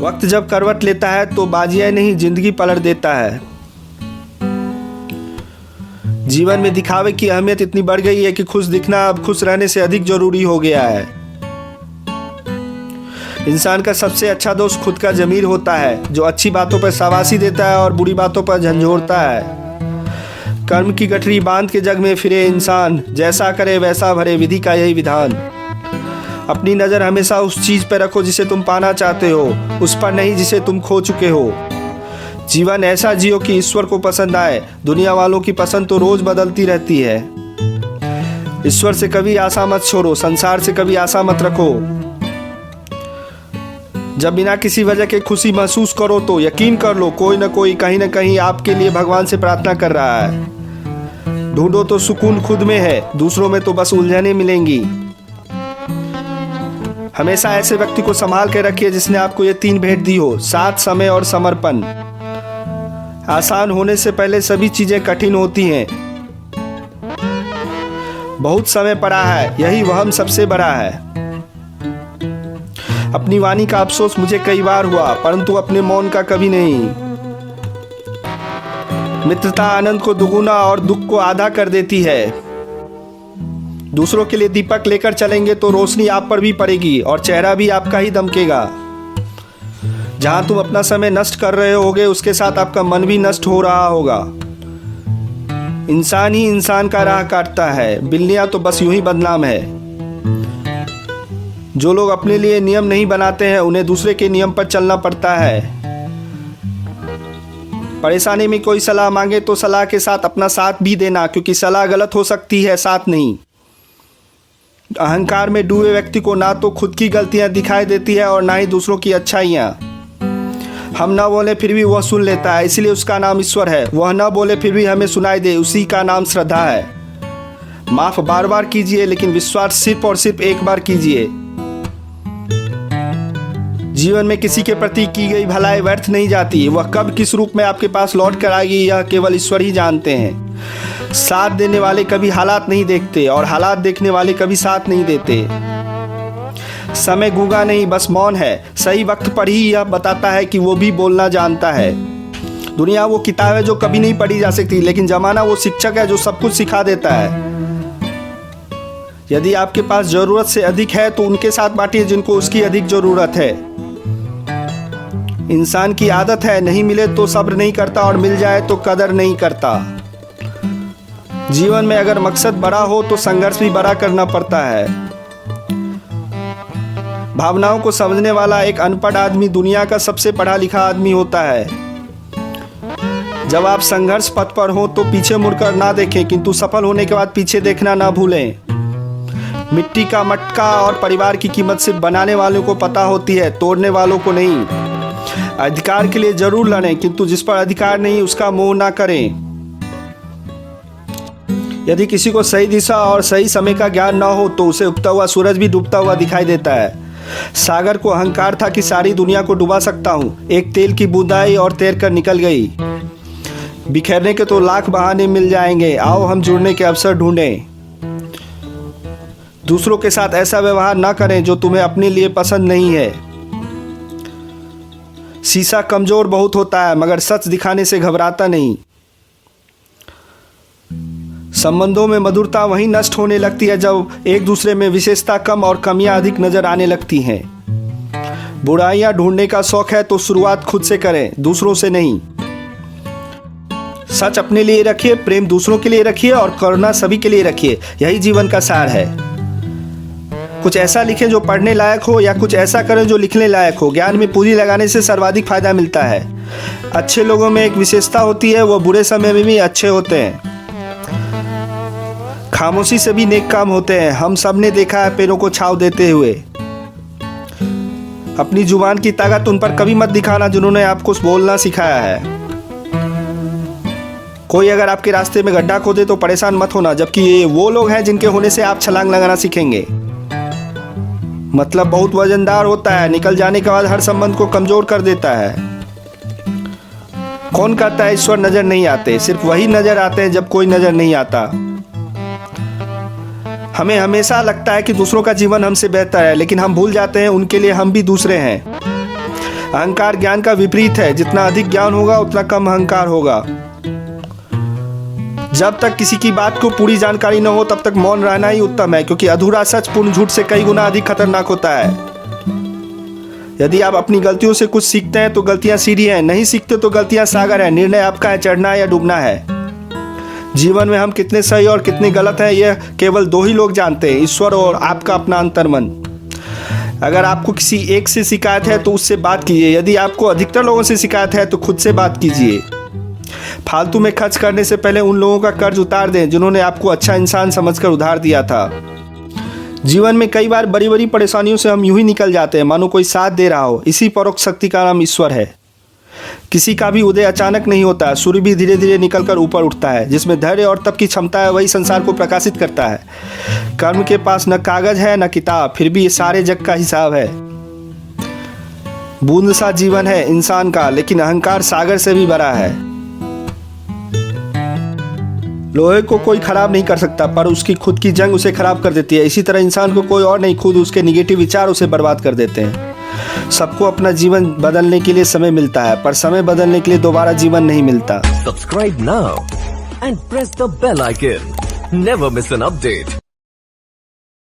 वक्त जब करवट लेता है तो बाजियां नहीं जिंदगी पलट देता है। जीवन में दिखावे की अहमियत इतनी बढ़ गई है कि खुश दिखना अब खुश रहने से अधिक जरूरी हो गया है। इंसान का सबसे अच्छा दोस्त खुद का ज़मीर होता है, जो अच्छी बातों पर शाबाशी देता है और बुरी बातों पर झंझोड़ता है। कर्म की गठरी बांध के जग में फिरे इंसान, जैसा करे वैसा भरे विधि का यही विधान। अपनी नज़र हमेशा उस चीज़ पर रखो जिसे तुम पाना चाहते हो, उस पर नहीं जिसे तुम खो चुके हो। जीवन ऐसा जियो कि ईश्वर को पसंद आए। दुनिया वालों की पसंद तो रोज़ बदलती रहती है। ईश्वर से कभी आशा मत छोड़ो, संसार से कभी आशा मत रखो। जब बिना किसी वजह के खुशी महसूस करो तो यकीन कर लो कोई न कोई कहीं न कहीं आपके लिए भगवान से प्रार्थना कर रहा है। ढूंढो तो सुकून खुद में है, दूसरों में तो बस उलझनें मिलेंगी। हमेशा ऐसे व्यक्ति को संभाल के रखिए जिसने आपको ये 3 भेंट दी हो: साथ, समय और समर्पण। आसान होने से पहले सभी चीजें कठिन होती हैं। बहुत समय पड़ा है, यही वहम सबसे बड़ा है। अपनी वाणी का अफसोस मुझे कई बार हुआ, परंतु अपने मौन का कभी नहीं। मित्रता आनंद को दुगुना और दुख को आधा कर देती है। दूसरों के लिए दीपक लेकर चलेंगे तो रोशनी आप पर भी पड़ेगी और चेहरा भी आपका ही दमकेगा। जहां तुम अपना समय नष्ट कर रहे होगे उसके साथ आपका मन भी नष्ट हो रहा होगा। इंसान ही इंसान का राह काटता है, बिल्लियां तो बस यूं ही बदनाम है। जो लोग अपने लिए नियम नहीं बनाते हैं उन्हें दूसरे के नियम पर चलना पड़ता है। परेशानी में कोई सलाह मांगे तो सलाह के साथ अपना साथ भी देना, क्योंकि सलाह गलत हो सकती है, साथ नहीं। अहंकार में डूबे व्यक्ति को ना तो खुद की गलतियां दिखाई देती है और ना ही दूसरों की अच्छाइयां। हम ना बोले फिर भी वह सुन लेता है, इसलिए उसका नाम ईश्वर है। वह ना बोले फिर भी हमें सुनाई दे, उसी का नाम श्रद्धा है। माफ बार बार कीजिए, लेकिन विश्वास सिर्फ और सिर्फ एक बार कीजिए। जीवन में किसी के प्रति की गई भलाई व्यर्थ नहीं जाती। वह कब किस रूप में आपके पास लौट कर आएगी यह केवल ईश्वर ही जानते हैं। साथ देने वाले कभी हालात नहीं देखते और हालात देखने वाले कभी साथ नहीं देते। समय गूंगा नहीं, बस मौन है। सही वक्त पर ही यह बताता है कि वो भी बोलना जानता है। दुनिया वो किताब है जो कभी नहीं पढ़ी जा सकती, लेकिन जमाना वो शिक्षक है जो सब कुछ सिखा देता है। यदि आपके पास जरूरत से अधिक है तो उनके साथ बांटिए जिनको उसकी अधिक जरूरत है। इंसान की आदत है, नहीं मिले तो सब्र नहीं करता और मिल जाए तो कदर नहीं करता। जीवन में अगर मकसद बड़ा हो तो संघर्ष भी बड़ा करना पड़ता है। भावनाओं को समझने वाला एक अनपढ़ आदमी दुनिया का सबसे पढ़ा लिखा आदमी होता है। जब आप संघर्ष पथ पर हो तो पीछे मुड़कर ना देखें, किंतु सफल होने के बाद पीछे देखना ना भूलें। मिट्टी का मटका और परिवार की कीमत सिर्फ बनाने वालों को पता होती है, तोड़ने वालों को नहीं। अधिकार के लिए जरूर लड़ें, किंतु जिस पर अधिकार नहीं उसका मोह ना करें। यदि किसी को सही दिशा और सही समय का ज्ञान ना हो तो उसे उगता हुआ सूरज भी डूबता हुआ दिखाई देता है। सागर को अहंकार था कि सारी दुनिया को डुबा सकता हूँ। एक तेल की बूंद आई और तैर कर निकल गई। बिखेरने के तो लाख बहाने मिल जाएंगे, आओ हम जुड़ने के अवसर ढूंढें। दूसरों के साथ ऐसा व्यवहार ना करें जो तुम्हें अपने लिए पसंद नहीं है। शीशा कमजोर बहुत होता है मगर सच दिखाने से घबराता नहीं। संबंधों में मधुरता वहीं नष्ट होने लगती है जब एक दूसरे में विशेषता कम और कमियां अधिक नजर आने लगती हैं। बुराइयां ढूंढने का शौक है तो शुरुआत खुद से करें, दूसरों से नहीं। सच अपने लिए रखिए, प्रेम दूसरों के लिए रखिए और करुणा सभी के लिए रखिए। यही जीवन का सार है। कुछ ऐसा लिखें जो पढ़ने लायक हो या कुछ ऐसा करें जो लिखने लायक हो। ज्ञान में पूंजी लगाने से सर्वाधिक फायदा मिलता है। अच्छे लोगों में एक विशेषता होती है, वो बुरे समय में भी अच्छे होते हैं। खामोशी से भी नेक काम होते हैं। हम सब ने देखा है पेड़ों को छांव देते हुए। अपनी जुबान की ताकत उन पर कभी मत दिखाना जिन्होंने आपको बोलना सिखाया है। कोई अगर आपके रास्ते में गड्ढा खोदे तो परेशान मत होना, जबकि ये वो लोग हैं जिनके होने से आप छलांग लगाना सीखेंगे। मतलब बहुत वजनदार होता है, निकल जाने के बाद हर संबंध को कमजोर कर देता है। कौन कहता है ईश्वर नजर नहीं आते? सिर्फ वही नजर आते हैं जब कोई नजर नहीं आता। हमें हमेशा लगता है कि दूसरों का जीवन हमसे बेहतर है, लेकिन हम भूल जाते हैं उनके लिए हम भी दूसरे हैं। अहंकार ज्ञान का विपरीत है। जितना अधिक ज्ञान होगा उतना कम अहंकार होगा। जब तक किसी की बात को पूरी जानकारी न हो तब तक मौन रहना ही उत्तम है, क्योंकि अधूरा सच पूर्ण झूठ से कई गुना अधिक खतरनाक होता है। यदि आप अपनी गलतियों से कुछ सीखते हैं तो गलतियां सीढ़ी हैं, नहीं सीखते तो गलतियां सागर हैं। निर्णय आपका है, चढ़ना या डूबना है। जीवन में हम कितने सही और कितने गलत हैं यह केवल दो ही लोग जानते हैं, ईश्वर और आपका अपना अंतर्मन। अगर आपको किसी एक से शिकायत है तो उससे बात कीजिए। यदि आपको अधिकतर लोगों से शिकायत है तो खुद से बात कीजिए। फालतू में खर्च करने से पहले उन लोगों का कर्ज उतार दें जिन्होंने आपको अच्छा इंसान समझकर उधार दिया था। जीवन में कई बार बड़ी बड़ी परेशानियों से हम यूं ही निकल जाते हैं मानो कोई साथ दे रहा हो। इसी परोक्ष शक्ति का नाम ईश्वर है। किसी का भी उदय अचानक नहीं होता, सूर्य भी धीरे धीरे निकलकर ऊपर उठता है। जिसमें धैर्य और तप की क्षमता है वही संसार को प्रकाशित करता है। कर्म के पास न कागज है न किताब, फिर भी ये सारे जग का हिसाब है। बूंद सा जीवन है इंसान का, लेकिन अहंकार सागर से भी बड़ा है। लोहे को कोई खराब नहीं कर सकता, पर उसकी खुद की जंग उसे खराब कर देती है। इसी तरह इंसान को कोई और नहीं, खुद उसके निगेटिव विचार उसे बर्बाद कर देते हैं। सबको अपना जीवन बदलने के लिए समय मिलता है, पर समय बदलने के लिए दोबारा जीवन नहीं मिलता। Subscribe now and press the bell icon. Never miss an update.